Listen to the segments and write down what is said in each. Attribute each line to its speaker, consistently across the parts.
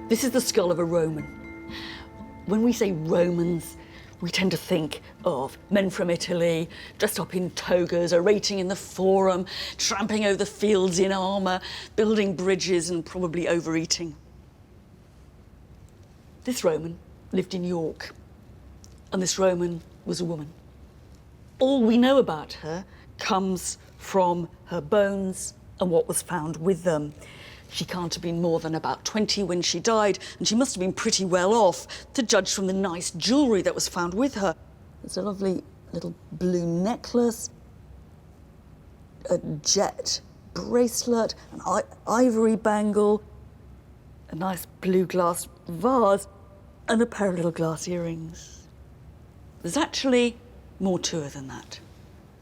Speaker 1: This is the skull of a Roman. When we say Romans, we tend to think of men from Italy, dressed up in togas, orating in the Forum, tramping over the fields in armour, building bridges and probably overeating. This Roman lived in York, and this Roman was a woman. All we know about her comes from her bones and what was found with them. She can't have been more than about 20 when she died, and she must have been pretty well off, to judge from the nice jewellery that was found with her. There's a lovely little blue necklace, a jet bracelet, an ivory bangle, a nice blue glass vase, and a pair of little glass earrings. There's actually more to her than that.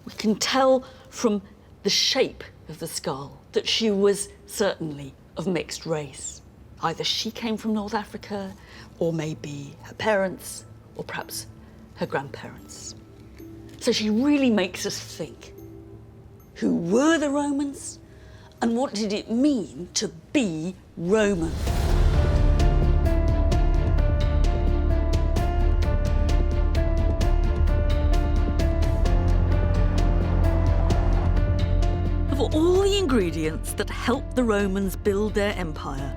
Speaker 1: We can tell from the shape of the skull that she was certainly of mixed race. Either she came from North Africa, or maybe her parents, or perhaps her grandparents. So she really makes us think. Who were the Romans, and what did it mean to be Roman? Of all the ingredients that helped the Romans build their empire,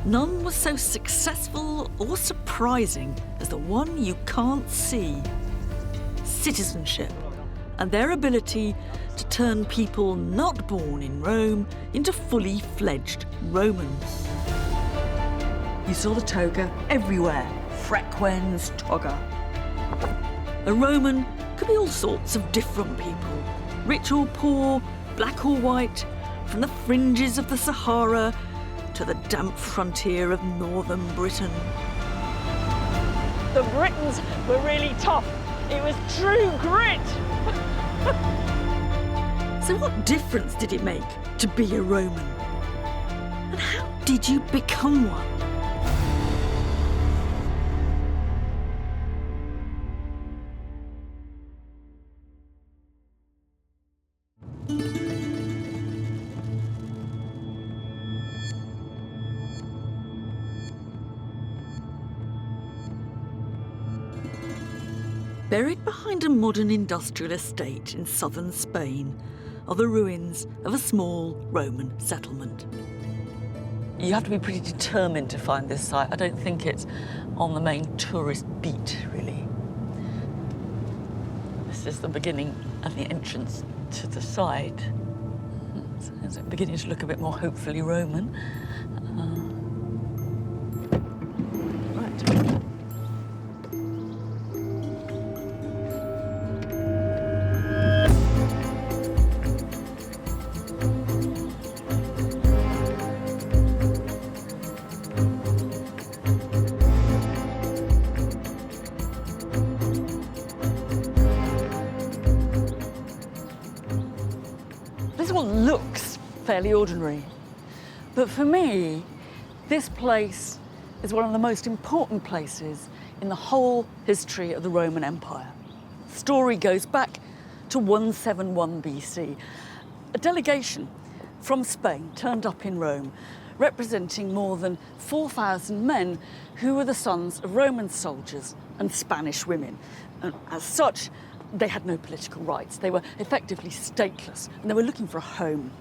Speaker 1: none was so successful or surprising as the one you can't see: citizenship, and their ability to turn people not born in Rome into fully fledged Romans. You saw the toga everywhere, frequens, toga. A Roman could be all sorts of different people, rich or poor, black or white, from the fringes of the Sahara to the damp frontier of northern Britain.
Speaker 2: The Britons were really tough. It was true grit.
Speaker 1: So what difference did it make to be a Roman? And how did you become one? Buried behind a modern industrial estate in southern Spain are the ruins of a small Roman settlement. You have to be pretty determined to find this site. I don't think it's on the main tourist beat, really. This is the beginning of the entrance to the site. It's beginning to look a bit more hopefully Roman. Right. This one looks fairly ordinary, but for me, this place is one of the most important places in the whole history of the Roman Empire. The story goes back to 171 BC. A delegation from Spain turned up in Rome, representing more than 4,000 men who were the sons of Roman soldiers and Spanish women. And as such, they had no political rights. They were effectively stateless, and they were looking for a home.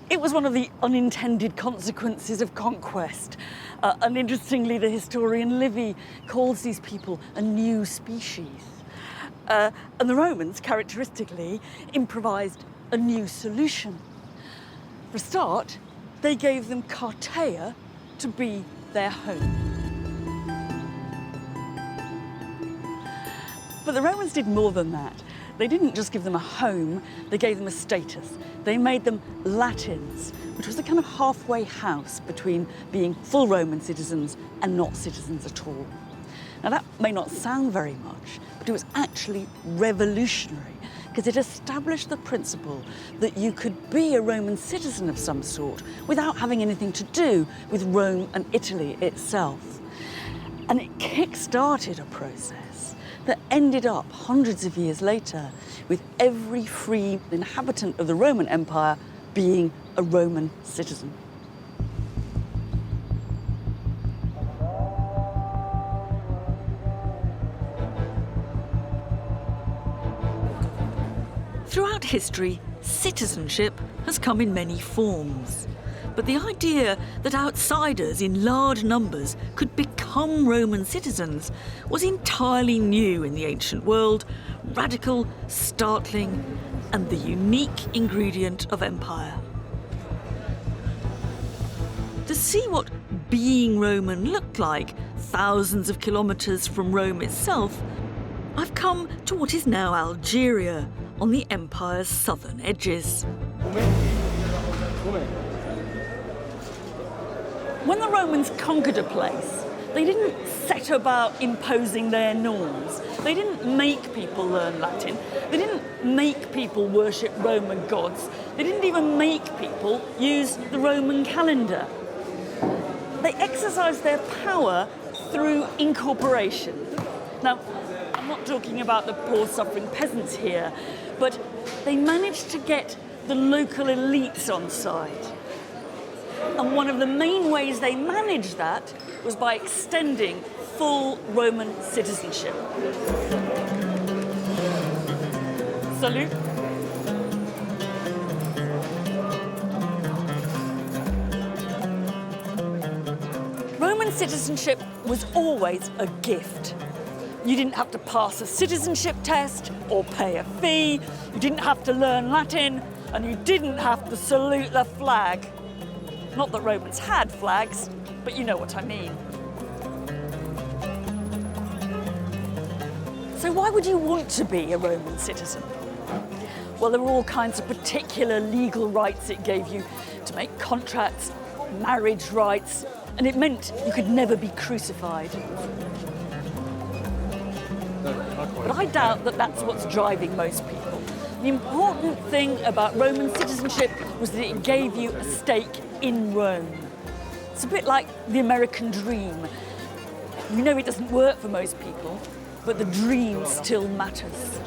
Speaker 1: It was one of the unintended consequences of conquest. And interestingly, the historian Livy calls these people a new species. And the Romans, characteristically, improvised a new solution. For a start, they gave them Cartea to be their home. But the Romans did more than that. They didn't just give them a home, they gave them a status. They made them Latins, which was a kind of halfway house between being full Roman citizens and not citizens at all. Now that may not sound very much, but it was actually revolutionary, because it established the principle that you could be a Roman citizen of some sort without having anything to do with Rome and Italy itself. And it kick-started a process that ended up hundreds of years later with every free inhabitant of the Roman Empire being a Roman citizen. history, citizenship has come in many forms. But the idea that outsiders in large numbers could become Roman citizens was entirely new in the ancient world, radical, startling, and the unique ingredient of empire. To see what being Roman looked like thousands of kilometres from Rome itself, I've come to what is now Algeria, on the empire's southern edges. When the Romans conquered a place, they didn't set about imposing their norms. They didn't make people learn Latin. They didn't make people worship Roman gods. They didn't even make people use the Roman calendar. They exercised their power through incorporation. Now, I'm not talking about the poor suffering peasants here, but they managed to get the local elites on side. And one of the main ways they managed that was by extending full Roman citizenship. Salut. Roman citizenship was always a gift. You didn't have to pass a citizenship test or pay a fee, you didn't have to learn Latin, and you didn't have to salute the flag. Not that Romans had flags, but you know what I mean. So why would you want to be a Roman citizen? Well, there were all kinds of particular legal rights it gave you to make contracts, marriage rights, and it meant you could never be crucified. But I doubt that that's what's driving most people. The important thing about Roman citizenship was that it gave you a stake in Rome. It's a bit like the American dream. You know it doesn't work for most people, but the dream still matters.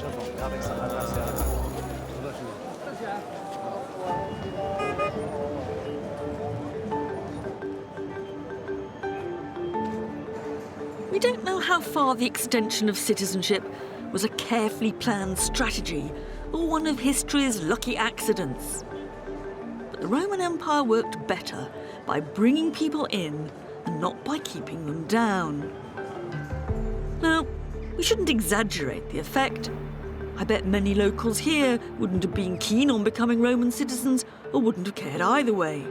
Speaker 1: We don't know how far the extension of citizenship was a carefully planned strategy or one of history's lucky accidents. But the Roman Empire worked better by bringing people in and not by keeping them down. Now, we shouldn't exaggerate the effect. I bet many locals here wouldn't have been keen on becoming Roman citizens or wouldn't have cared either way.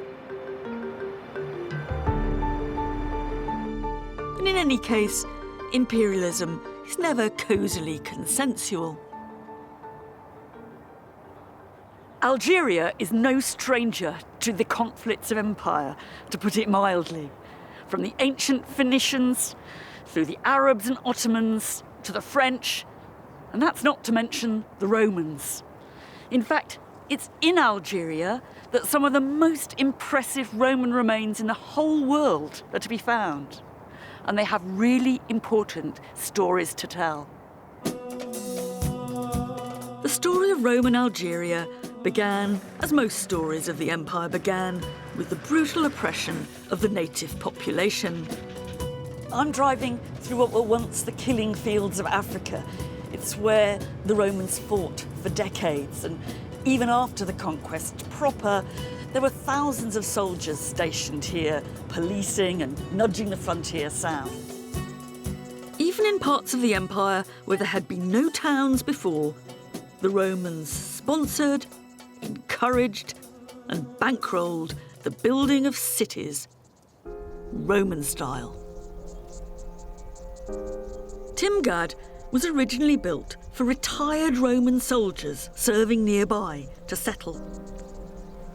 Speaker 1: And in any case, imperialism is never cosily consensual. Algeria is no stranger to the conflicts of empire, to put it mildly. From the ancient Phoenicians, through the Arabs and Ottomans, to the French, and that's not to mention the Romans. In fact, it's in Algeria that some of the most impressive Roman remains in the whole world are to be found. And they have really important stories to tell. The story of Roman Algeria began, as most stories of the empire began, with the brutal oppression of the native population. I'm driving through what were once the killing fields of Africa. It's where the Romans fought for decades, and even after the conquest proper, there were thousands of soldiers stationed here, policing and nudging the frontier south. Even in parts of the empire where there had been no towns before, the Romans sponsored, encouraged, and bankrolled the building of cities, Roman style. Timgad was originally built for retired Roman soldiers serving nearby to settle.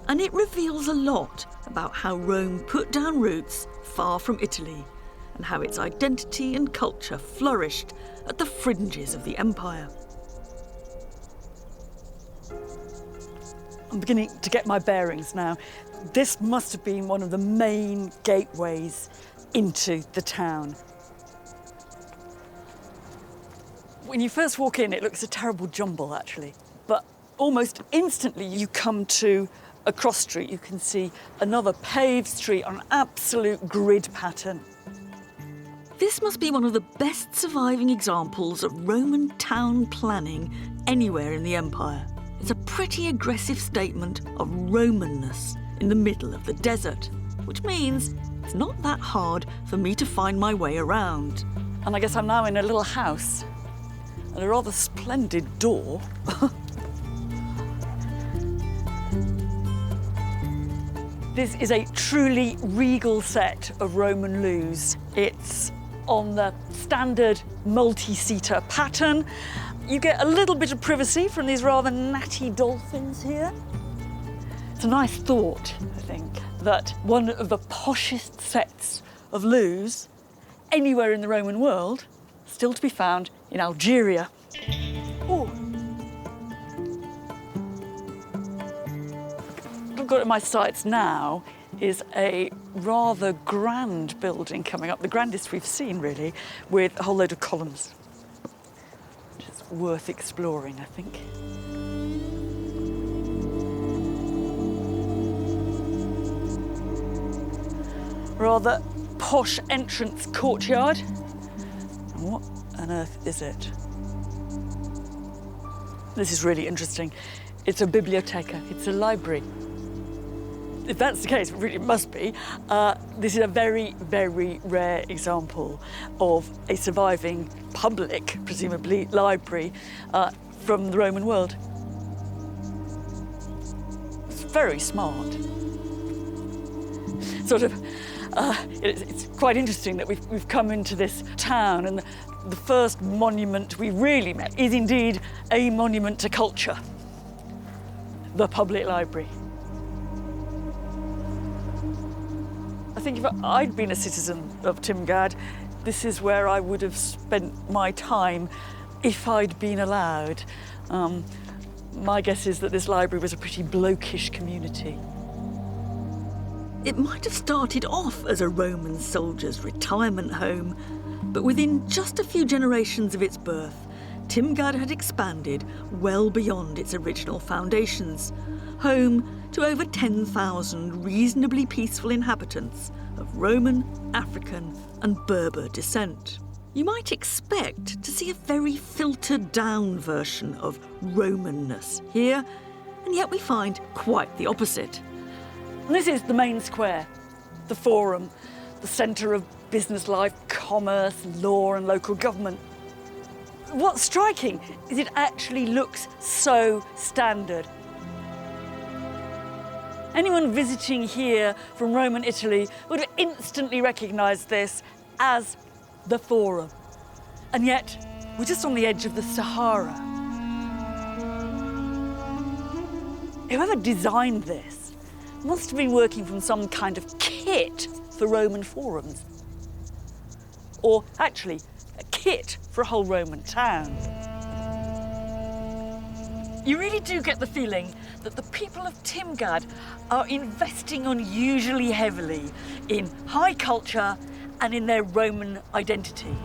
Speaker 1: And it reveals a lot about how Rome put down roots far from Italy and how its identity and culture flourished at the fringes of the empire. I'm beginning to get my bearings now. This must have been one of the main gateways into the town. When you first walk in, it looks a terrible jumble, actually. But almost instantly, you come to a cross street. You can see another paved street on an absolute grid pattern. This must be one of the best surviving examples of Roman town planning anywhere in the empire. It's a pretty aggressive statement of Romanness in the middle of the desert, which means it's not that hard for me to find my way around. And I guess I'm now in a little house and a rather splendid door. This is a truly regal set of Roman loos. It's on the standard multi-seater pattern. You get a little bit of privacy from these rather natty dolphins here. It's a nice thought, I think, that one of the poshest sets of loos anywhere in the Roman world is still to be found in Algeria. Ooh. What I've got in my sights now is a rather grand building coming up, the grandest we've seen, really, with a whole load of columns, which is worth exploring, I think. Rather posh entrance courtyard. What on earth is it? This is really interesting. It's a biblioteca, it's a library. If that's the case, it must be, this is a very, very rare example of a surviving public, presumably, library from the Roman world. It's very smart. Sort of, it's quite interesting that we've come into this town and the first monument we really met is indeed a monument to culture, the public library. I think if I'd been a citizen of Timgad, this is where I would have spent my time if I'd been allowed. My guess is that this library was a pretty blokish community. It might have started off as a Roman soldier's retirement home, but within just a few generations of its birth, Timgad had expanded well beyond its original foundations, home to over 10,000 reasonably peaceful inhabitants of Roman, African and Berber descent. You might expect to see a very filtered down version of Romanness here, and yet we find quite the opposite. And this is the main square, the forum, the centre of business life, commerce, law and local government. What's striking is it actually looks so standard. Anyone visiting here from Roman Italy would have instantly recognised this as the Forum. And yet, we're just on the edge of the Sahara. Whoever designed this must have been working from some kind of kit for Roman forums. Or actually, a kit for a whole Roman town. You really do get the feeling that the people of Timgad are investing unusually heavily in high culture and in their Roman identity.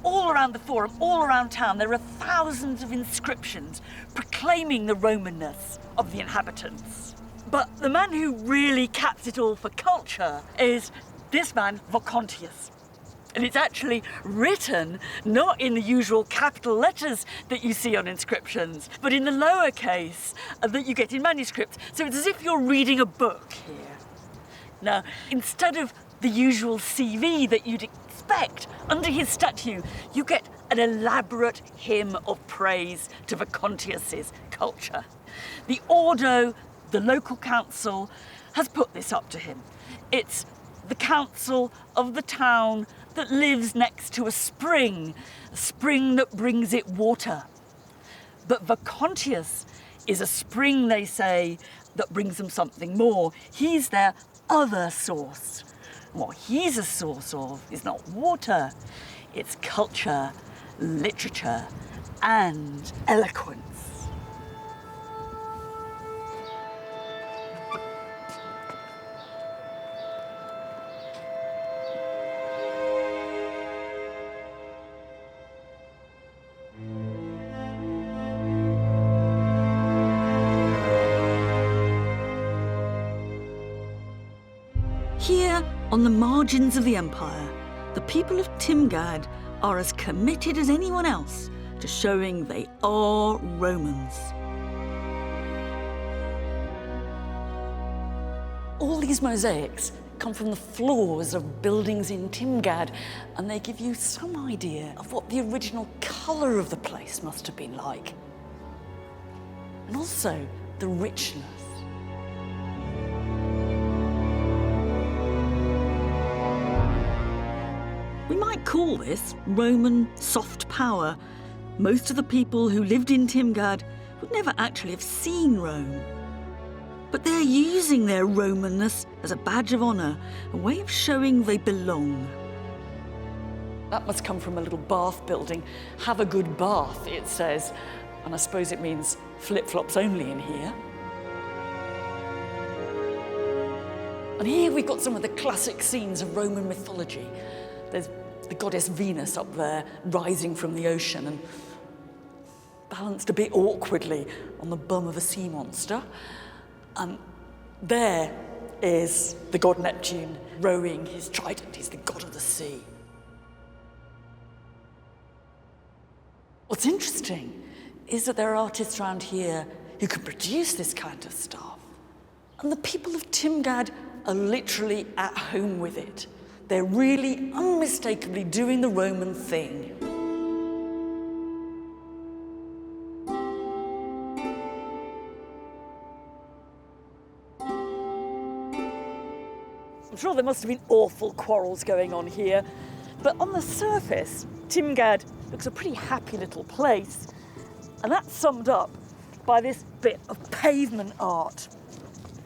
Speaker 1: All around the forum, all around town, there are thousands of inscriptions proclaiming the Romanness of the inhabitants. But the man who really caps it all for culture is this man, Vocontius. And it's actually written not in the usual capital letters that you see on inscriptions, but in the lowercase that you get in manuscripts. So it's as if you're reading a book here. Now, instead of the usual CV that you'd expect under his statue, you get an elaborate hymn of praise to Vocontius's culture. The Ordo, the local council, has put this up to him. It's the council of the town that lives next to a spring that brings it water. But Vocontius is a spring, they say, that brings them something more. He's their other source. What he's a source of is not water, it's culture, literature, and eloquence. Here, on the margins of the empire, the people of Timgad are as committed as anyone else to showing they are Romans. All these mosaics come from the floors of buildings in Timgad, and they give you some idea of what the original colour of the place must have been like. And also the richness. We might call this Roman soft power. Most of the people who lived in Timgad would never actually have seen Rome. But they're using their Romanness as a badge of honour, a way of showing they belong. That must come from a little bath building. Have a good bath, it says. And I suppose it means flip-flops only in here. And here we've got some of the classic scenes of Roman mythology. There's the goddess Venus up there, rising from the ocean and balanced a bit awkwardly on the bum of a sea monster. And there is the god Neptune rowing his trident. He's the god of the sea. What's interesting is that there are artists around here who can produce this kind of stuff. And the people of Timgad are literally at home with it. They're really unmistakably doing the Roman thing. I'm sure there must have been awful quarrels going on here, but on the surface, Timgad looks a pretty happy little place. And that's summed up by this bit of pavement art.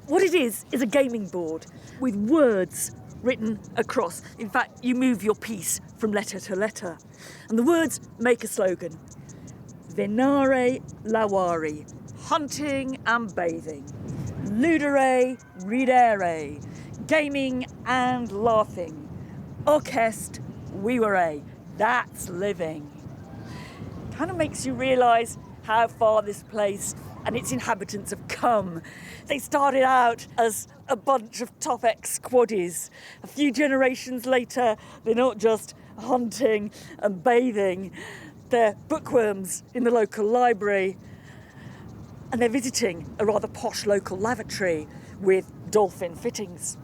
Speaker 1: What it is a gaming board with words written across. In fact, you move your piece from letter to letter. And the words make a slogan. Venare lavari, hunting and bathing. Ludere ridere, gaming and laughing. Orchest vivere, that's living. Kind of makes you realise how far this place and its inhabitants have come. They started out as a bunch of top ex-squaddies. A few generations later, they're not just hunting and bathing, they're bookworms in the local library. And they're visiting a rather posh local lavatory with dolphin fittings.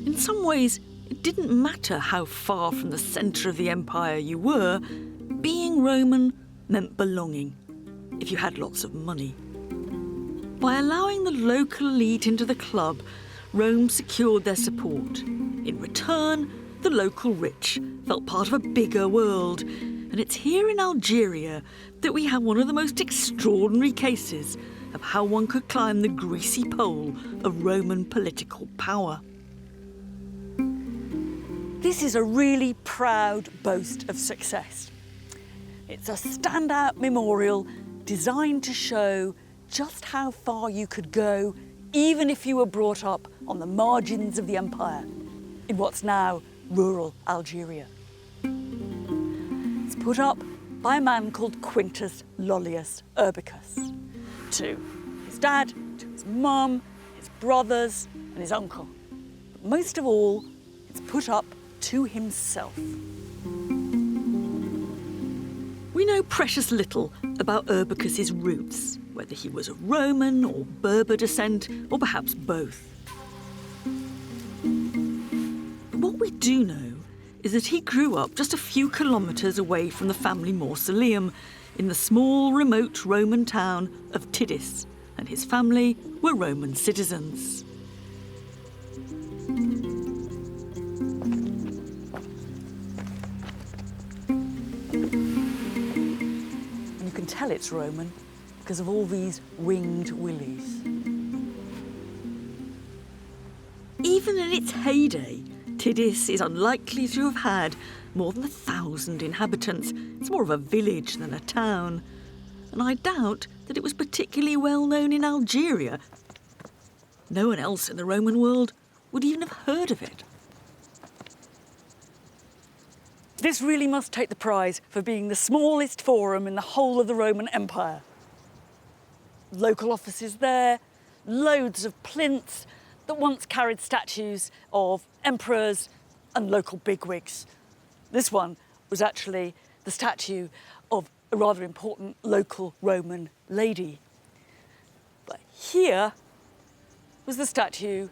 Speaker 1: In some ways, it didn't matter how far from the centre of the empire you were. Being Roman meant belonging, if you had lots of money. By allowing the local elite into the club, Rome secured their support. In return, the local rich felt part of a bigger world. And it's here in Algeria that we have one of the most extraordinary cases of how one could climb the greasy pole of Roman political power. This is a really proud boast of success. It's a standout memorial designed to show just how far you could go, even if you were brought up on the margins of the empire, in what's now rural Algeria. It's put up by a man called Quintus Lollius Urbicus, to his dad, to his mum, his brothers, and his uncle. But most of all, it's put up to himself. We know precious little about Urbicus's roots, whether he was of Roman or Berber descent, or perhaps both. But what we do know is that he grew up just a few kilometres away from the family mausoleum in the small, remote Roman town of Tidis, and his family were Roman citizens. And you can tell it's Roman because of all these winged willies. Even in its heyday, Tidis is unlikely to have had more than 1,000 inhabitants. It's more of a village than a town. And I doubt that it was particularly well known in Algeria. No one else in the Roman world would even have heard of it. This really must take the prize for being the smallest forum in the whole of the Roman Empire. Local offices there, loads of plinths that once carried statues of emperors and local bigwigs. This one was actually the statue of a rather important local Roman lady. But here was the statue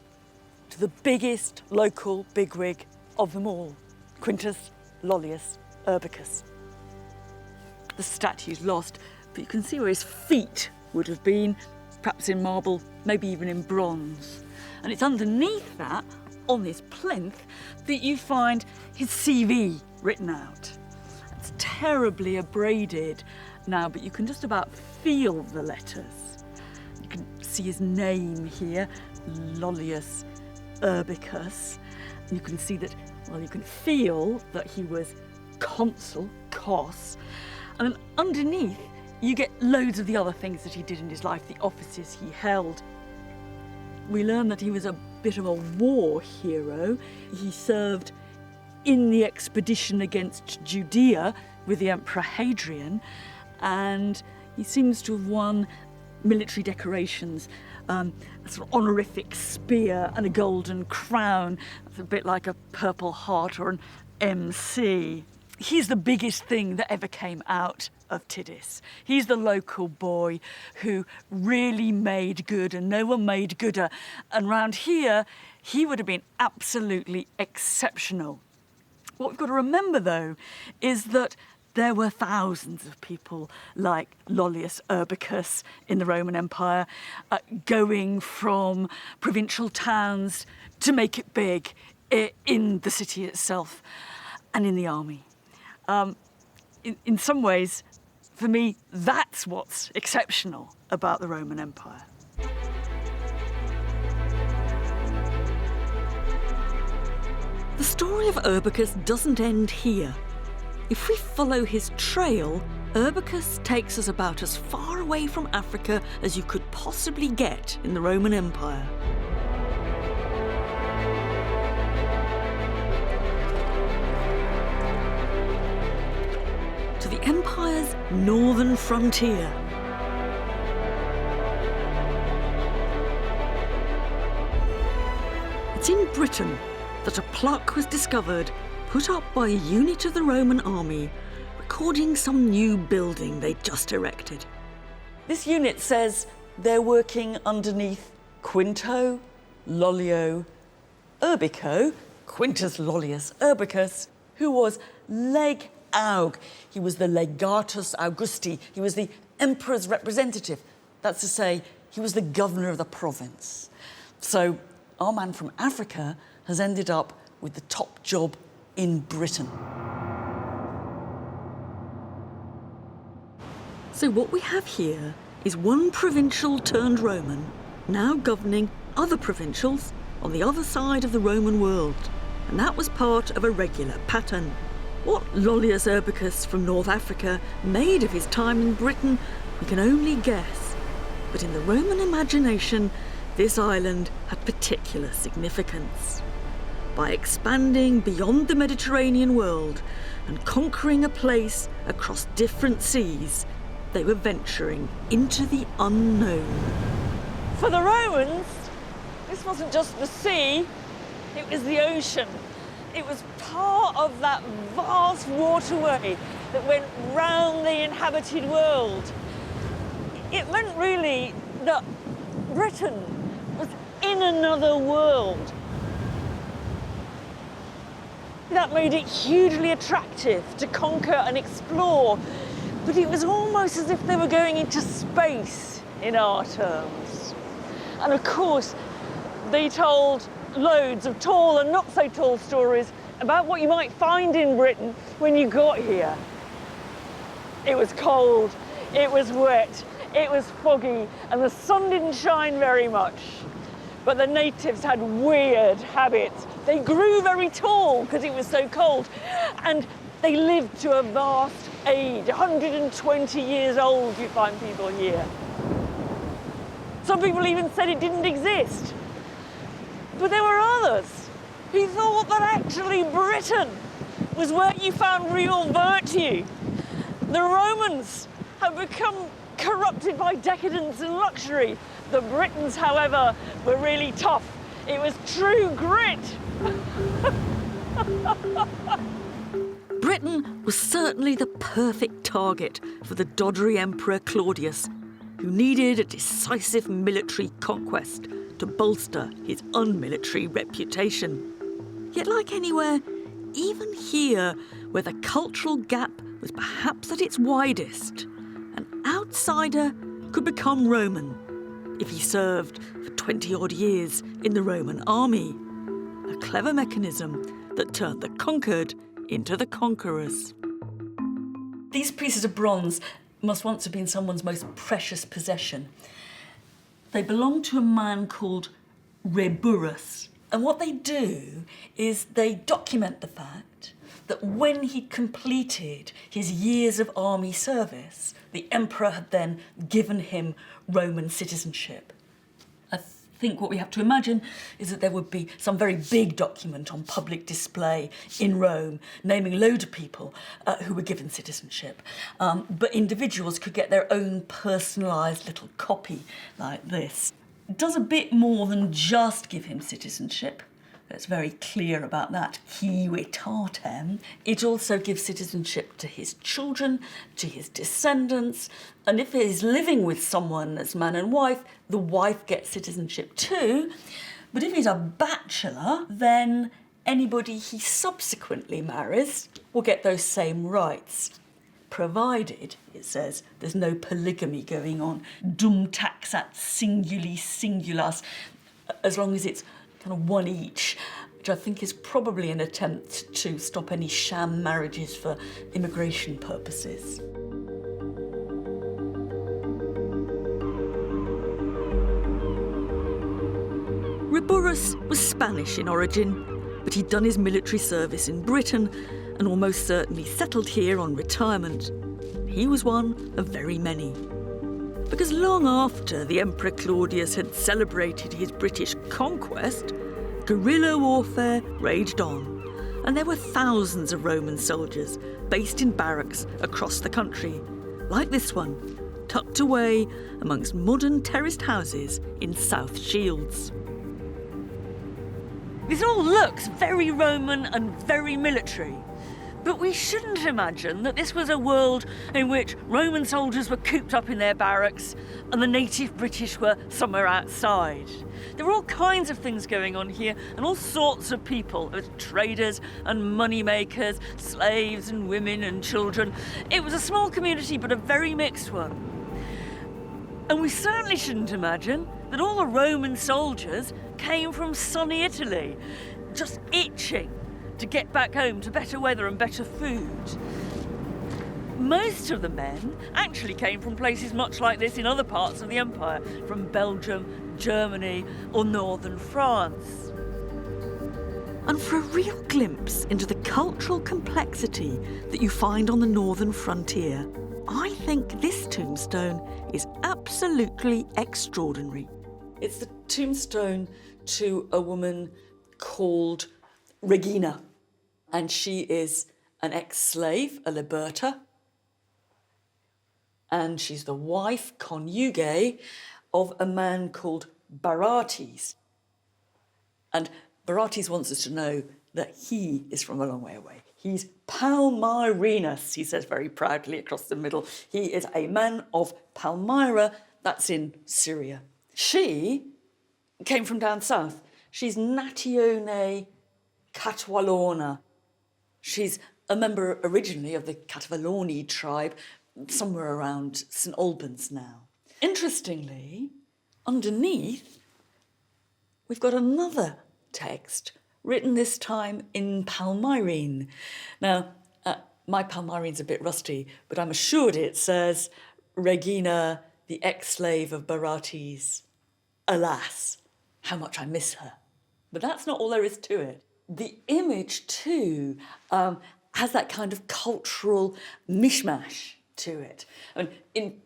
Speaker 1: to the biggest local bigwig of them all, Quintus Lollius Urbicus. The statue's lost, but you can see where his feet would have been, perhaps in marble, maybe even in bronze. And it's underneath that, on this plinth, that you find his CV written out. It's terribly abraded now, but you can just about feel the letters. You can see his name here, Lollius Urbicus. And you can see that, well, you can feel that he was consul, cos. And then underneath, you get loads of the other things that he did in his life, the offices he held. We learn that he was a bit of a war hero. He served in the expedition against Judea with the Emperor Hadrian, and he seems to have won military decorations, a sort of honorific spear and a golden crown. It's a bit like a Purple Heart or an MC. He's the biggest thing that ever came out of Tidis. He's the local boy who really made good, and no one made gooder. And round here, he would have been absolutely exceptional. What we've got to remember, though, is that there were thousands of people like Lollius Urbicus in the Roman Empire, going from provincial towns to make it big in the city itself and in the army. In some ways, for me, that's what's exceptional about the Roman Empire. The story of Urbicus doesn't end here. If we follow his trail, Urbicus takes us about as far away from Africa as you could possibly get in the Roman Empire. To the empire's northern frontier. It's in Britain that a plaque was discovered, put up by a unit of the Roman army, recording some new building they'd just erected. This unit says they're working underneath Quintus Lollius Urbicus, who was leg aug. He was the legatus Augusti. He was the emperor's representative. That's to say, he was the governor of the province. So our man from Africa has ended up with the top job in Britain. So what we have here is one provincial turned Roman now governing other provincials on the other side of the Roman world. And that was part of a regular pattern. What Lollius Urbicus from North Africa made of his time in Britain, we can only guess. But in the Roman imagination, this island had particular significance. By expanding beyond the Mediterranean world and conquering a place across different seas, they were venturing into the unknown.
Speaker 2: For the Romans, this wasn't just the sea, it was the ocean. It was part of that vast waterway that went round the inhabited world. It meant really that Britain was in another world. That made it hugely attractive to conquer and explore, but it was almost as if they were going into space in our terms. And of course, they told loads of tall and not so tall stories about what you might find in Britain when you got here. It was cold, it was wet, it was foggy, and the sun didn't shine very much. But the natives had weird habits. They grew very tall because it was so cold, and they lived to a vast age, 120 years old, you find people here. Some people even said it didn't exist. But there were others who thought that actually Britain was where you found real virtue. The Romans have become corrupted by decadence and luxury. The Britons, however, were really tough. It was true grit.
Speaker 1: Britain was certainly the perfect target for the doddery Emperor Claudius, who needed a decisive military conquest to bolster his unmilitary reputation. Yet like anywhere, even here, where the cultural gap was perhaps at its widest, an outsider could become Roman if he served for 20-odd years in the Roman army. A clever mechanism that turned the conquered into the conquerors. These pieces of bronze must once have been someone's most precious possession. They belong to a man called Reburrus. And what they do is they document the fact that when he completed his years of army service, the emperor had then given him Roman citizenship. I think what we have to imagine is that there would be some very big document on public display in Rome naming loads of people who were given citizenship. But individuals could get their own personalised little copy like this. It does a bit more than just give him citizenship. It's very clear about that. Civitate. It also gives citizenship to his children, to his descendants, and if he's living with someone as man and wife, the wife gets citizenship too. But if he's a bachelor, then anybody he subsequently marries will get those same rights. Provided, it says, there's no polygamy going on. Dum taxat singuli singulas, as long as it's kind of one each, which I think is probably an attempt to stop any sham marriages for immigration purposes. Reburrus was Spanish in origin, but he'd done his military service in Britain and almost certainly settled here on retirement. He was one of very many. Because long after the Emperor Claudius had celebrated his British conquest, guerrilla warfare raged on, and there were thousands of Roman soldiers based in barracks across the country, like this one, tucked away amongst modern terraced houses in South Shields.
Speaker 2: This all looks very Roman and very military. But we shouldn't imagine that this was a world in which Roman soldiers were cooped up in their barracks and the native British were somewhere outside. There were all kinds of things going on here and all sorts of people, as traders and money makers, slaves and women and children. It was a small community, but a very mixed one. And we certainly shouldn't imagine that all the Roman soldiers came from sunny Italy, just itching to get back home to better weather and better food. Most of the men actually came from places much like this in other parts of the empire, from Belgium, Germany, or northern France.
Speaker 1: And for a real glimpse into the cultural complexity that you find on the northern frontier, I think this tombstone is absolutely extraordinary. It's the tombstone to a woman called Regina, and she is an ex-slave, a liberta, and she's the wife, conjuge, of a man called Barates. And Barates wants us to know that he is from a long way away. He's Palmyrenus, he says very proudly across the middle. He is a man of Palmyra, that's in Syria. She came from down south. She's Natione Catwalona. She's a member originally of the Catvaloni tribe, somewhere around St Albans now. Interestingly, underneath, we've got another text written this time in Palmyrene. Now, my Palmyrene's a bit rusty, but I'm assured it says, Regina, the ex-slave of Barates. Alas, how much I miss her. But that's not all there is to it. The image, too, has that kind of cultural mishmash to it. And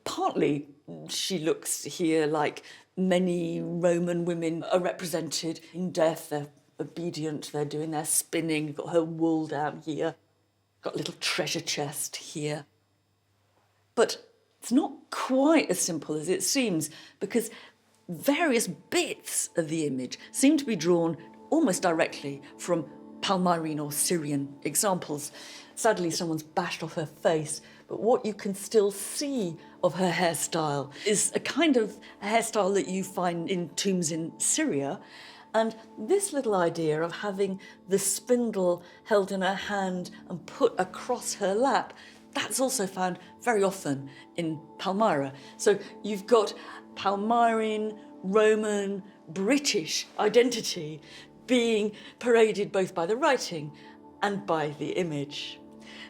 Speaker 1: partly, she looks here like many Roman women are represented in death. They're obedient, they're doing their spinning, you've got her wool down here. Got a little treasure chest here. But it's not quite as simple as it seems, because various bits of the image seem to be drawn almost directly from Palmyrene or Syrian examples. Sadly, someone's bashed off her face, but what you can still see of her hairstyle is a kind of hairstyle that you find in tombs in Syria. And this little idea of having the spindle held in her hand and put across her lap, that's also found very often in Palmyra. So you've got Palmyrene, Roman, British identity being paraded both by the writing and by the image.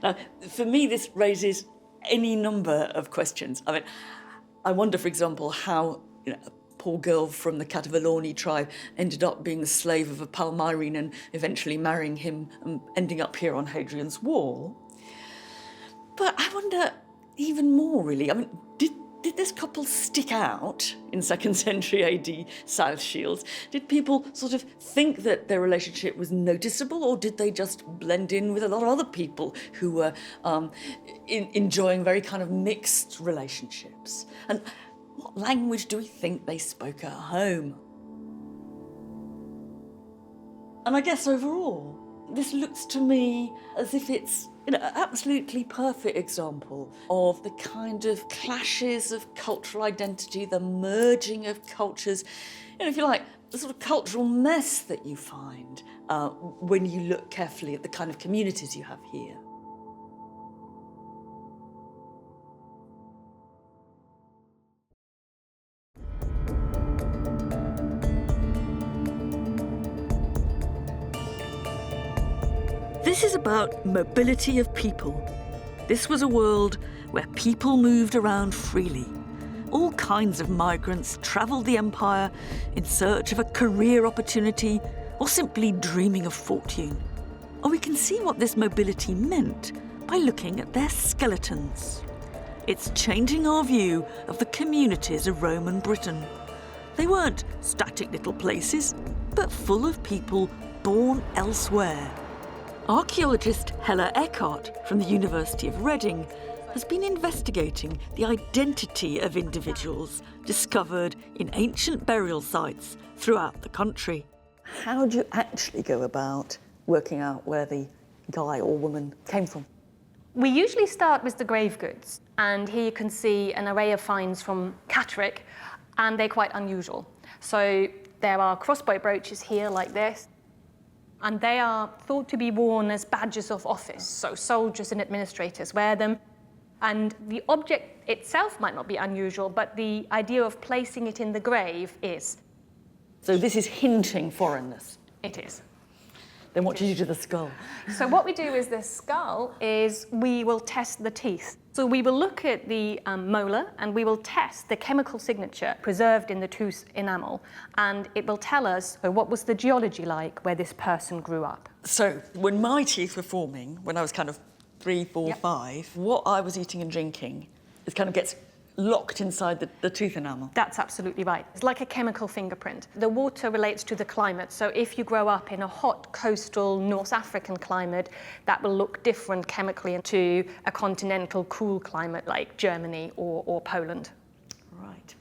Speaker 1: Now, for me, this raises any number of questions. I mean, I wonder, for example, how a poor girl from the Catavaloni tribe ended up being the slave of a Palmyrene and eventually marrying him and ending up here on Hadrian's Wall. But I wonder even more, really. I mean, did this couple stick out in 2nd century AD South Shields? Did people sort of think that their relationship was noticeable, or did they just blend in with a lot of other people who were enjoying very kind of mixed relationships? And what language do we think they spoke at home? And I guess overall, this looks to me as if it's an absolutely perfect example of the kind of clashes of cultural identity, the merging of cultures, if you like, the sort of cultural mess that you find when you look carefully at the kind of communities you have here. This is about mobility of people. This was a world where people moved around freely. All kinds of migrants travelled the empire in search of a career opportunity or simply dreaming of fortune. And we can see what this mobility meant by looking at their skeletons. It's changing our view of the communities of Roman Britain. They weren't static little places, but full of people born elsewhere. Archaeologist Hella Eckhart from the University of Reading has been investigating the identity of individuals discovered in ancient burial sites throughout the country. How do you actually go about working out where the guy or woman came from?
Speaker 3: We usually start with the grave goods, and here you can see an array of finds from Catterick, and they're quite unusual. So there are crossbow brooches here like this, and they are thought to be worn as badges of office, so soldiers and administrators wear them. And the object itself might not be unusual, but the idea of placing it in the grave is.
Speaker 1: So this is hinting foreignness?
Speaker 3: It is.
Speaker 1: Then what do you do to the skull?
Speaker 3: So what we do with the skull is we will test the teeth. So we will look at the molar and we will test the chemical signature preserved in the tooth enamel, and it will tell us what was the geology like where this person grew up.
Speaker 1: So when my teeth were forming, when I was kind of 3, 4, 5, what I was eating and drinking, it kind of gets locked inside the tooth enamel.
Speaker 3: That's absolutely right. It's like a chemical fingerprint. The water relates to the climate. So if you grow up in a hot coastal North African climate, that will look different chemically to a continental cool climate like Germany or Poland.
Speaker 1: Right.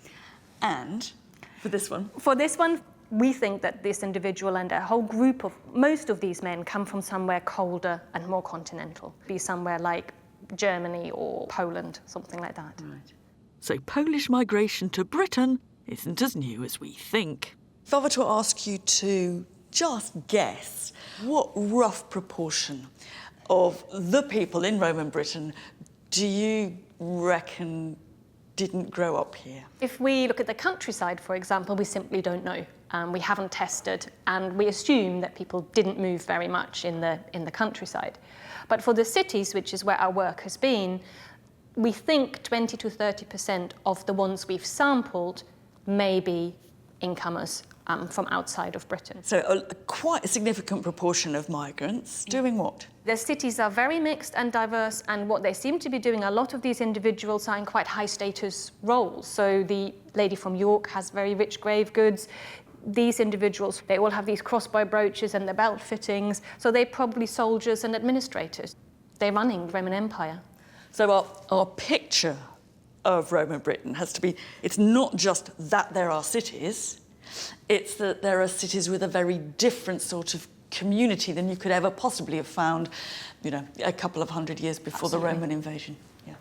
Speaker 1: And for this one?
Speaker 3: For this one, we think that this individual and a whole group of, most of these men come from somewhere colder and more continental. Be somewhere like Germany or Poland, something like that.
Speaker 1: Right. So Polish migration to Britain isn't as new as we think. If I were to ask you to just guess, what rough proportion of the people in Roman Britain do you reckon didn't grow up here?
Speaker 3: If we look at the countryside, for example, we simply don't know. We haven't tested, and we assume that people didn't move very much in the countryside. But for the cities, which is where our work has been, we think 20 to 30% of the ones we've sampled may be incomers from outside of Britain.
Speaker 1: So quite a significant proportion of migrants doing what?
Speaker 3: The cities are very mixed and diverse, and what they seem to be doing, a lot of these individuals are in quite high status roles. So the lady from York has very rich grave goods. These individuals, they all have these crossbow brooches and the belt fittings, so they're probably soldiers and administrators. They're running the Roman Empire.
Speaker 1: So our picture of Roman Britain has to be, it's not just that there are cities, it's that there are cities with a very different sort of community than you could ever possibly have found, you know, a couple of hundred years before
Speaker 3: Absolutely.
Speaker 1: the Roman invasion. Yeah.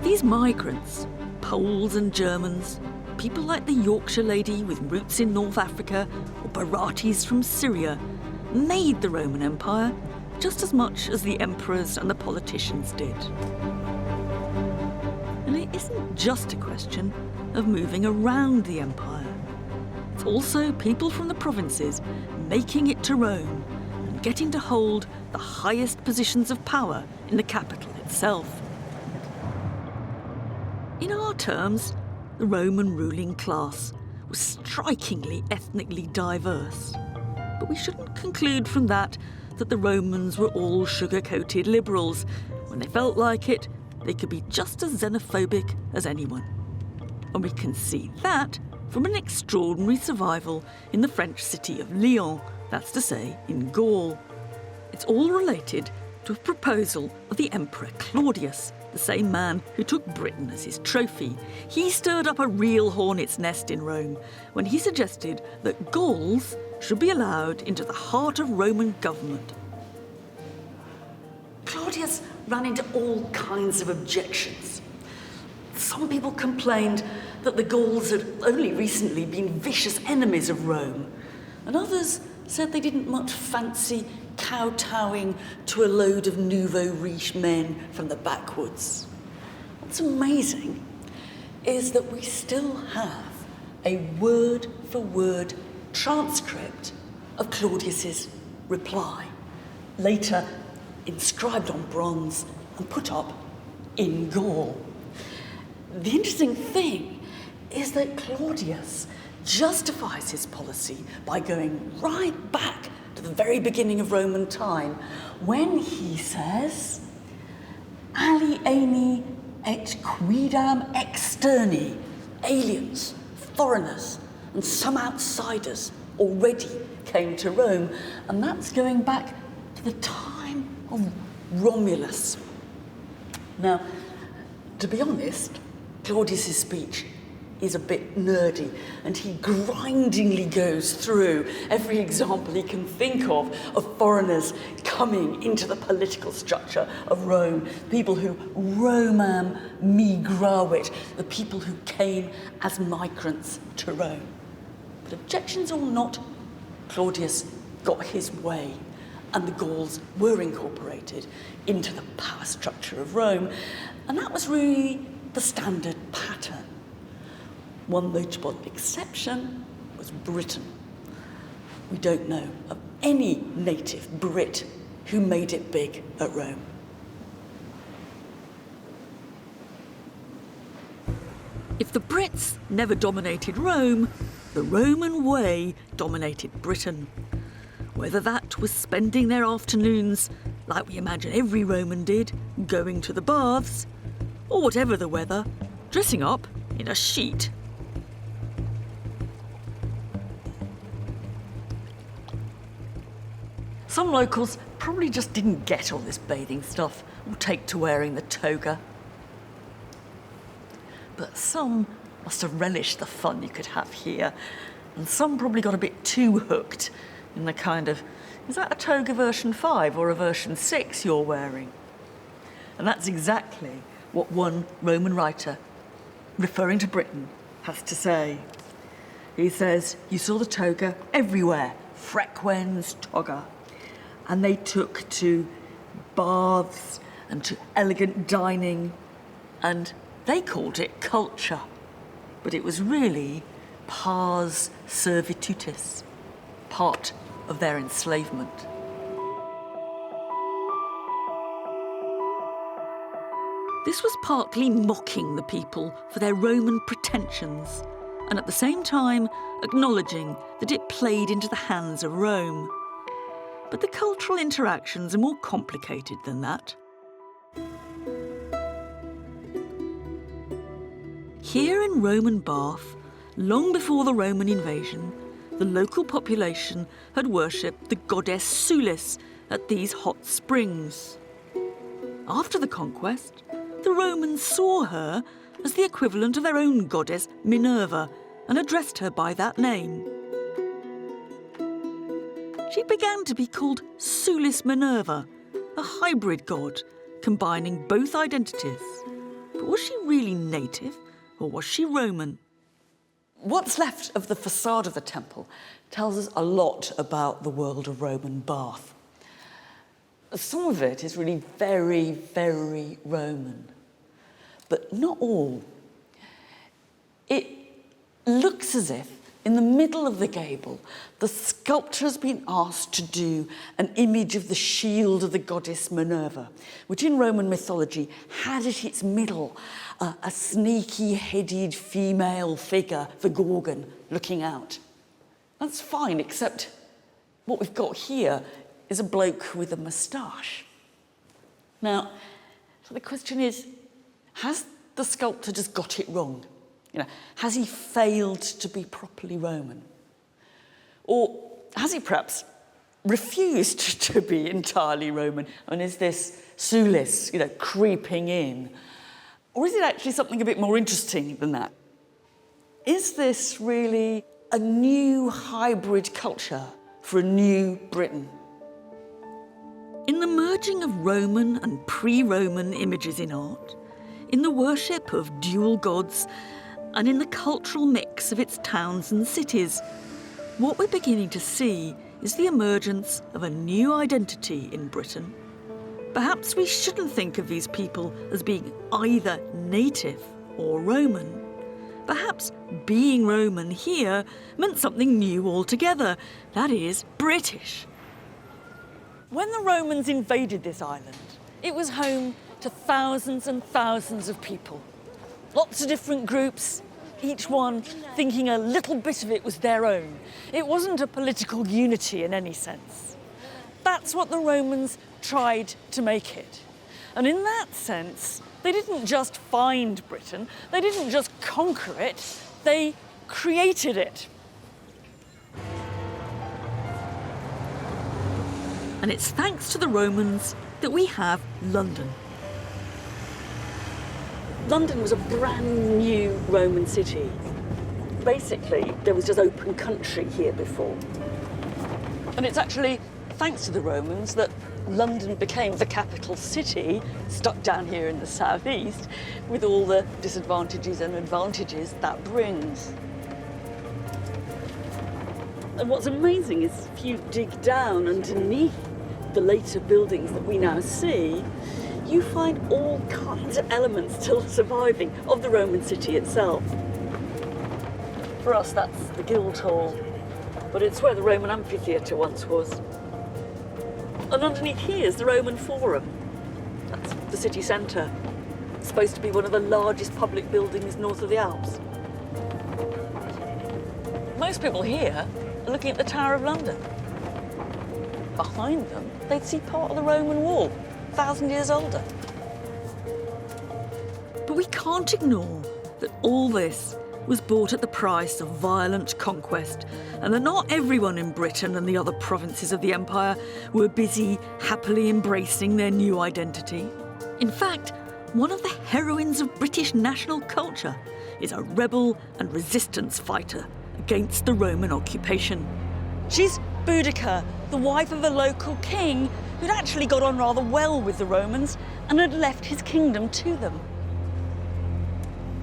Speaker 1: These migrants, Poles and Germans, people like the Yorkshire lady with roots in North Africa, or Baratis from Syria, made the Roman Empire just as much as the emperors and the politicians did. And it isn't just a question of moving around the empire. It's also people from the provinces making it to Rome and getting to hold the highest positions of power in the capital itself. In our terms, the Roman ruling class was strikingly ethnically diverse. But we shouldn't conclude from that the Romans were all sugar-coated liberals. When they felt like it, they could be just as xenophobic as anyone. And we can see that from an extraordinary survival in the French city of Lyon, that's to say, in Gaul. It's all related to a proposal of the Emperor Claudius, the same man who took Britain as his trophy. He stirred up a real hornet's nest in Rome when he suggested that Gauls should be allowed into the heart of Roman government. Claudius ran into all kinds of objections. Some people complained that the Gauls had only recently been vicious enemies of Rome, and others said they didn't much fancy kowtowing to a load of nouveau riche men from the backwoods. What's amazing is that we still have a word-for-word transcript of Claudius's reply, later inscribed on bronze and put up in Gaul. The interesting thing is that Claudius justifies his policy by going right back to the very beginning of Roman time, when he says, alieni et quidam externi, aliens, foreigners, and some outsiders already came to Rome, and that's going back to the time of Romulus. Now, to be honest, Claudius's speech is a bit nerdy, and he grindingly goes through every example he can think of foreigners coming into the political structure of Rome, people who Romam migravit, the people who came as migrants to Rome. But objections or not, Claudius got his way, and the Gauls were incorporated into the power structure of Rome, and that was really the standard pattern. One notable exception was Britain. We don't know of any native Brit who made it big at Rome. If the Brits never dominated Rome, the Roman way dominated Britain. Whether that was spending their afternoons, like we imagine every Roman did, going to the baths, or whatever the weather, dressing up in a sheet. Some locals probably just didn't get all this bathing stuff or take to wearing the toga. But some must have relished the fun you could have here, and some probably got a bit too hooked in the kind of, is that a toga version 5 or a version 6 you're wearing? And that's exactly what one Roman writer, referring to Britain, has to say. He says, you saw the toga everywhere, frequens toga. And they took to baths and to elegant dining, and they called it culture. But it was really pars servitutis, part of their enslavement. This was partly mocking the people for their Roman pretensions, and at the same time acknowledging that it played into the hands of Rome. But the cultural interactions are more complicated than that. Here in Roman Bath, long before the Roman invasion, the local population had worshipped the goddess Sulis at these hot springs. After the conquest, the Romans saw her as the equivalent of their own goddess Minerva and addressed her by that name. She began to be called Sulis Minerva, a hybrid god combining both identities. But was she really native or was she Roman? What's left of the facade of the temple tells us a lot about the world of Roman Bath. Some of it is really very, very Roman, but not all. It looks as if in the middle of the gable, the sculptor has been asked to do an image of the shield of the goddess Minerva, which in Roman mythology had at its middle a sneaky-headed female figure, the Gorgon, looking out. That's fine, except what we've got here is a bloke with a moustache. Now, so the question is, has the sculptor just got it wrong? Has he failed to be properly Roman? Or has he perhaps refused to be entirely Roman? And is this Sulis, creeping in? Or is it actually something a bit more interesting than that? Is this really a new hybrid culture for a new Britain? In the merging of Roman and pre-Roman images in art, in the worship of dual gods, and in the cultural mix of its towns and cities, what we're beginning to see is the emergence of a new identity in Britain. Perhaps we shouldn't think of these people as being either native or Roman. Perhaps being Roman here meant something new altogether, that is, British. When the Romans invaded this island, it was home to thousands and thousands of people. Lots of different groups, each one thinking a little bit of it was their own. It wasn't a political unity in any sense. That's what the Romans tried to make it. And in that sense, they didn't just find Britain, they didn't just conquer it, they created it. And it's thanks to the Romans that we have London. London was a brand new Roman city. Basically, there was just open country here before. And it's actually thanks to the Romans that London became the capital city, stuck down here in the southeast, with all the disadvantages and advantages that brings. And what's amazing is if you dig down underneath the later buildings that we now see, you find all kinds of elements still surviving of the Roman city itself. For us, that's the Guildhall, but it's where the Roman amphitheatre once was. And underneath here is the Roman Forum. That's the city centre. It's supposed to be one of the largest public buildings north of the Alps. Most people here are looking at the Tower of London. Behind them, they'd see part of the Roman wall, 1,000 years older. But we can't ignore that all this was bought at the price of violent conquest, and that not everyone in Britain and the other provinces of the empire were busy happily embracing their new identity. In fact, one of the heroines of British national culture is a rebel and resistance fighter against the Roman occupation. She's Boudica, the wife of a local king who'd actually got on rather well with the Romans and had left his kingdom to them.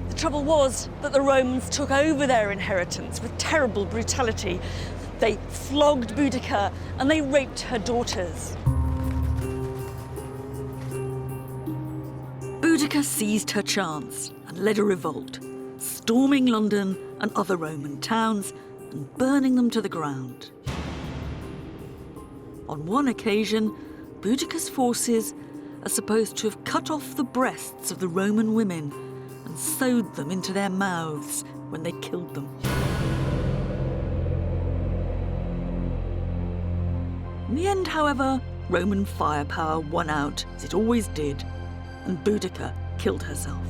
Speaker 1: The trouble was that the Romans took over their inheritance with terrible brutality. They flogged Boudica and they raped her daughters. Boudica seized her chance and led a revolt, storming London and other Roman towns and burning them to the ground. On one occasion, Boudica's forces are supposed to have cut off the breasts of the Roman women and sewed them into their mouths when they killed them. In the end, however, Roman firepower won out, as it always did, and Boudica killed herself.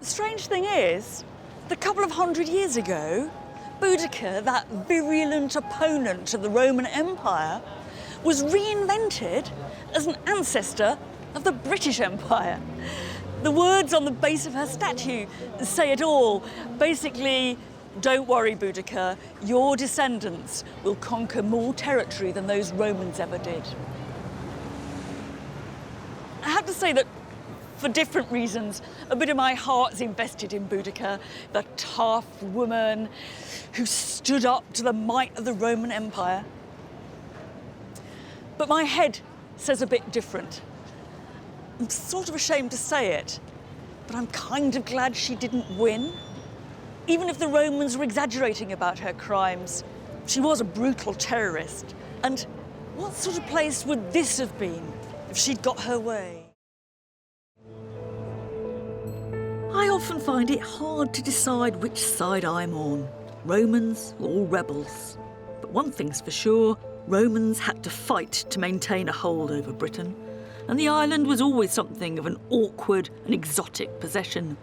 Speaker 1: The strange thing is, A couple of 100 years ago, Boudicca, that virulent opponent of the Roman Empire, was reinvented as an ancestor of the British Empire. The words on the base of her statue say it all. Basically, don't worry, Boudicca, your descendants will conquer more territory than those Romans ever did. I have to say that, for different reasons, a bit of my heart's invested in Boudicca, the tough woman who stood up to the might of the Roman Empire. But my head says a bit different. I'm sort of ashamed to say it, but I'm kind of glad she didn't win. Even if the Romans were exaggerating about her crimes, she was a brutal terrorist. And what sort of place would this have been if she'd got her way? I often find it hard to decide which side I'm on, Romans or rebels. But one thing's for sure, Romans had to fight to maintain a hold over Britain, and the island was always something of an awkward and exotic possession.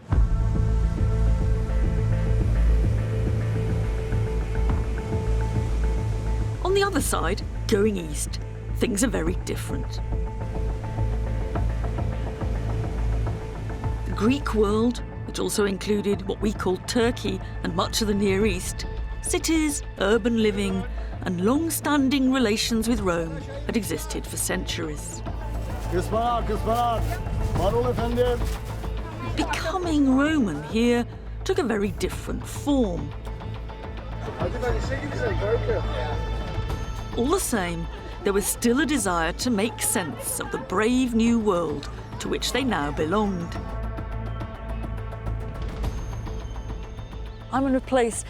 Speaker 1: On the other side, going east, things are very different. The Greek world, which also included what we call Turkey and much of the Near East, cities, urban living, and long-standing relations with Rome had existed for centuries. Becoming Roman here took a very different form. All the same, there was still a desire to make sense of the brave new world to which they now belonged. I'm in a place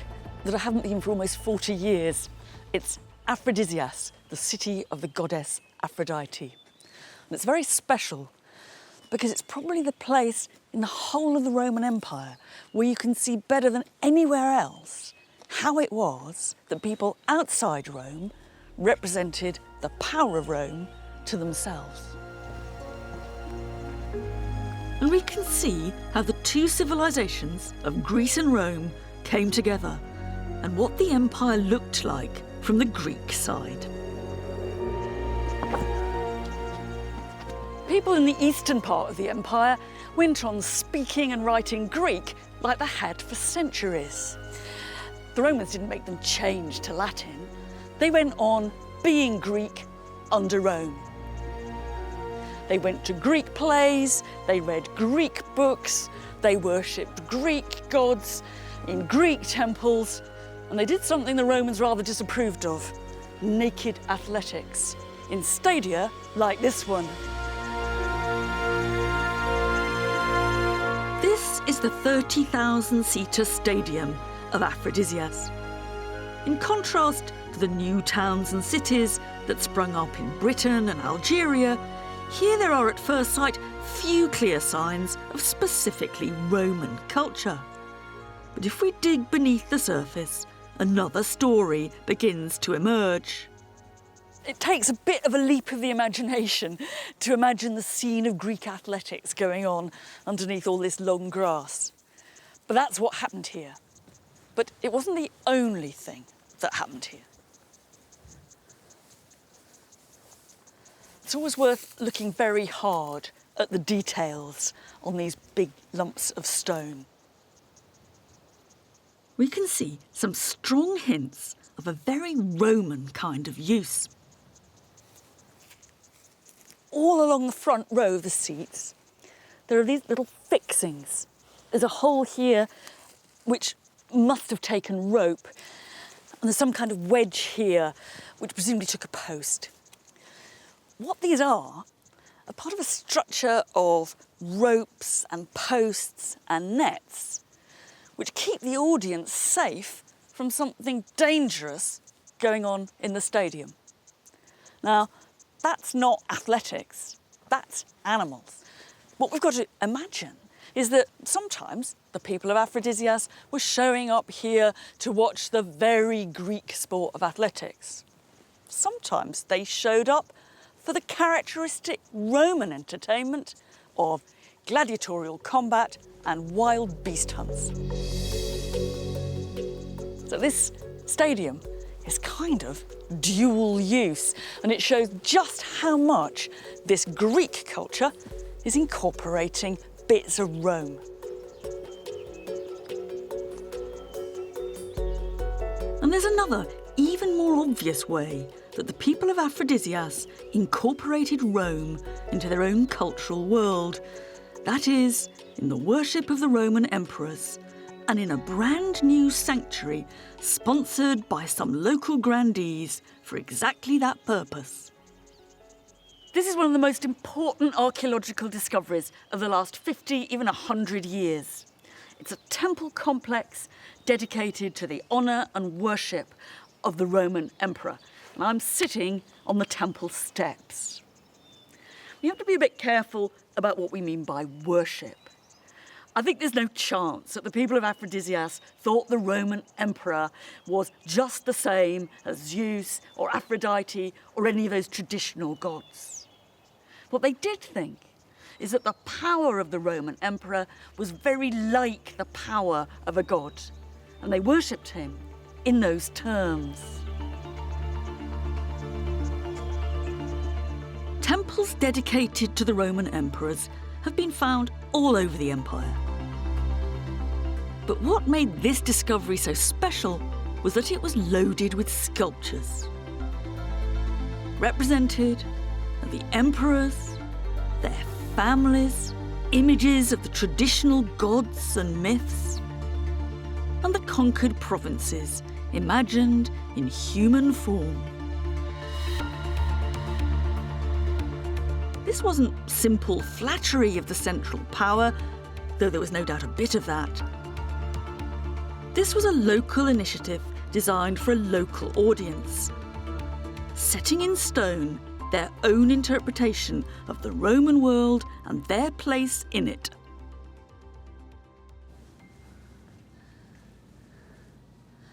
Speaker 1: that I haven't been for almost 40 years. It's Aphrodisias, the city of the goddess Aphrodite. And it's very special because it's probably the place in the whole of the Roman Empire where you can see better than anywhere else how it was that people outside Rome represented the power of Rome to themselves. And we can see how the two civilizations of Greece and Rome came together and what the empire looked like from the Greek side. People in the eastern part of the empire went on speaking and writing Greek like they had for centuries. The Romans didn't make them change to Latin. They went on being Greek under Rome. They went to Greek plays, they read Greek books, they worshipped Greek gods in Greek temples, and they did something the Romans rather disapproved of: naked athletics in stadia like this one. This is the 30,000-seater stadium of Aphrodisias. In contrast to the new towns and cities that sprung up in Britain and Algeria, here there are at first sight few clear signs of specifically Roman culture. But if we dig beneath the surface, another story begins to emerge. It takes a bit of a leap of the imagination to imagine the scene of Greek athletics going on underneath all this long grass. But that's what happened here. But it wasn't the only thing that happened here. It's always worth looking very hard at the details on these big lumps of stone. We can see some strong hints of a very Roman kind of use. All along the front row of the seats, there are these little fixings. There's a hole here which must have taken rope, and there's some kind of wedge here which presumably took a post. What these are part of a structure of ropes and posts and nets which keep the audience safe from something dangerous going on in the stadium. Now, that's not athletics, that's animals. What we've got to imagine is that sometimes the people of Aphrodisias were showing up here to watch the very Greek sport of athletics. Sometimes they showed up for the characteristic Roman entertainment of gladiatorial combat and wild beast hunts. So this stadium is kind of dual use, and it shows just how much this Greek culture is incorporating bits of Rome. And there's another, even more obvious way that the people of Aphrodisias incorporated Rome into their own cultural world. That is, in the worship of the Roman emperors, and in a brand new sanctuary sponsored by some local grandees for exactly that purpose. This is one of the most important archaeological discoveries of the last 50, even 100 years. It's a temple complex dedicated to the honour and worship of the Roman emperor. And I'm sitting on the temple steps. We have to be a bit careful about what we mean by worship. I think there's no chance that the people of Aphrodisias thought the Roman emperor was just the same as Zeus or Aphrodite or any of those traditional gods. What they did think is that the power of the Roman emperor was very like the power of a god, and they worshipped him in those terms. Temples dedicated to the Roman emperors have been found all over the empire. But what made this discovery so special was that it was loaded with sculptures. Represented are the emperors, their families, images of the traditional gods and myths, and the conquered provinces imagined in human form. This wasn't simple flattery of the central power, though there was no doubt a bit of that. This was a local initiative designed for a local audience, setting in stone their own interpretation of the Roman world and their place in it.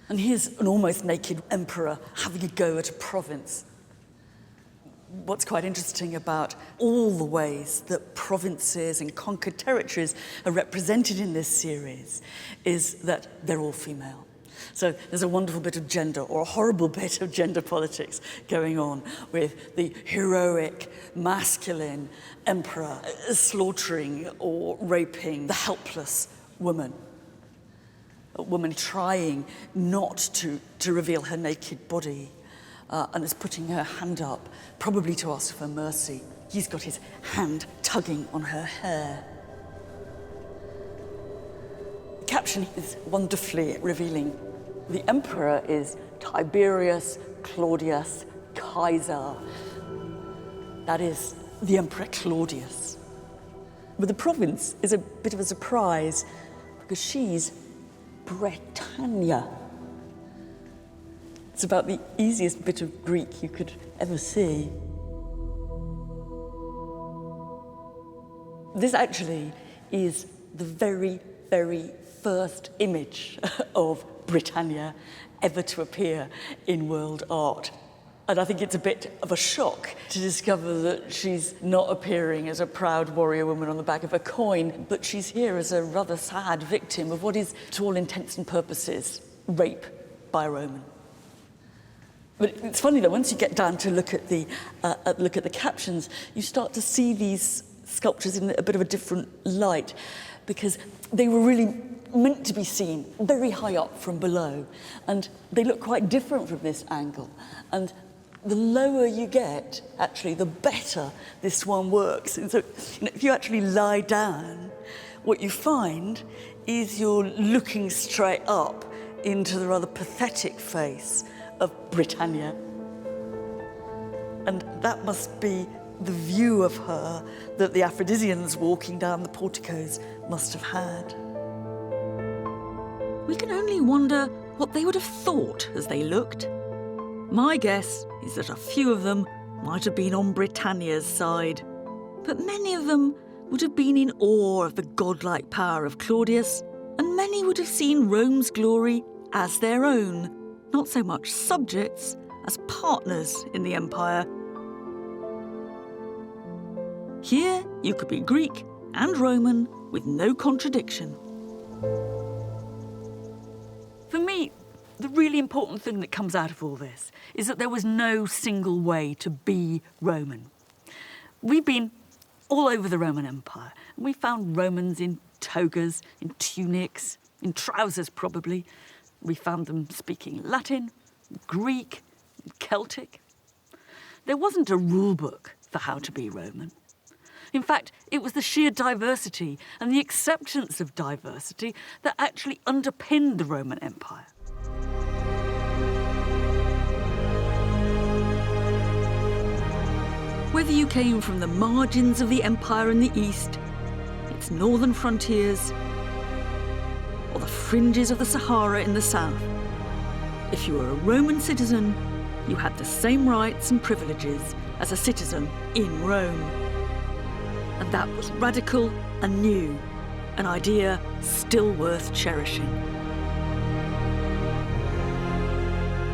Speaker 1: And here's an almost naked emperor having a go at a province. What's quite interesting about all the ways that provinces and conquered territories are represented in this series is that they're all female. So there's a wonderful bit of gender, or a horrible bit of gender politics going on with the heroic, masculine emperor slaughtering or raping the helpless woman. A woman trying not to reveal her naked body. And is putting her hand up, probably to ask for mercy. He's got his hand tugging on her hair. The caption is wonderfully revealing. The emperor is Tiberius Claudius Caesar. That is the Emperor Claudius. But the province is a bit of a surprise because she's Britannia. It's about the easiest bit of Greek you could ever see. This actually is the very, very first image of Britannia ever to appear in world art. And I think it's a bit of a shock to discover that she's not appearing as a proud warrior woman on the back of a coin, but she's here as a rather sad victim of what is, to all intents and purposes, rape by a Roman. But it's funny that once you get down to look at the captions, you start to see these sculptures in a bit of a different light, because they were really meant to be seen very high up from below, and they look quite different from this angle. And the lower you get, actually, the better this one works. And so, if you actually lie down, what you find is you're looking straight up into the rather pathetic face of Britannia. And that must be the view of her that the Aphrodisians walking down the porticos must have had. We can only wonder what they would have thought as they looked. My guess is that a few of them might have been on Britannia's side, but many of them would have been in awe of the godlike power of Claudius, and many would have seen Rome's glory as their own, not so much subjects as partners in the empire. Here you could be Greek and Roman with no contradiction. For me, the really important thing that comes out of all this is that there was no single way to be Roman. We've been all over the Roman Empire, and we found Romans in togas, in tunics, in trousers probably. We found them speaking Latin, Greek, Celtic. There wasn't a rule book for how to be Roman. In fact, it was the sheer diversity and the acceptance of diversity that actually underpinned the Roman Empire. Whether you came from the margins of the empire in the east, its northern frontiers, or the fringes of the Sahara in the south, if you were a Roman citizen, you had the same rights and privileges as a citizen in Rome. And that was radical and new, an idea still worth cherishing.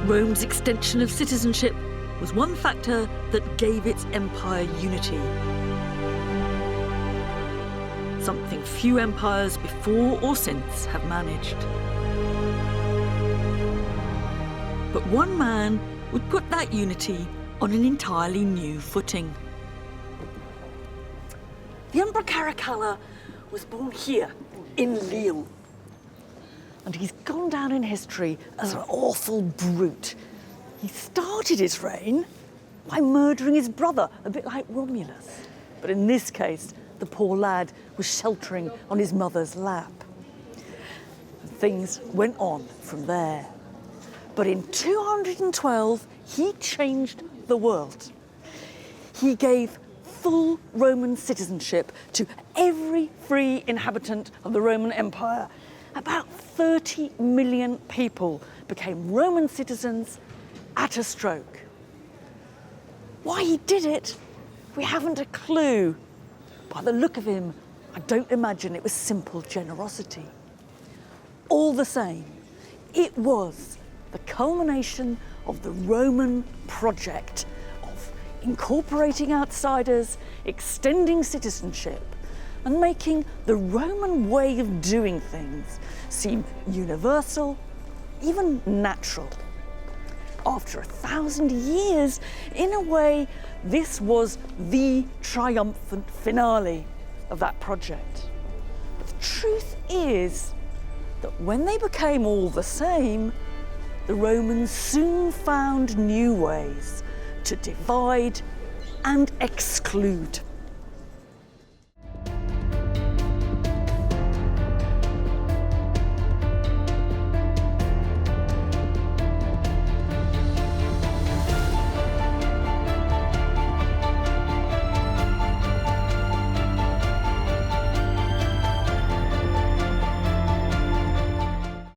Speaker 1: Rome's extension of citizenship was one factor that gave its empire unity. Something few empires before or since have managed. But one man would put that unity on an entirely new footing. The Emperor Caracalla was born here, in Lyon. And he's gone down in history as an awful brute. He started his reign by murdering his brother, a bit like Romulus. But in this case, the poor lad was sheltering on his mother's lap. And things went on from there. But in 212, he changed the world. He gave full Roman citizenship to every free inhabitant of the Roman Empire. About 30 million people became Roman citizens at a stroke. Why he did it, we haven't a clue. By the look of him, I don't imagine it was simple generosity. All the same, it was the culmination of the Roman project of incorporating outsiders, extending citizenship, and making the Roman way of doing things seem universal, even natural. After 1,000 years, in a way, this was the triumphant finale of that project. But the truth is that when they became all the same, the Romans soon found new ways to divide and exclude.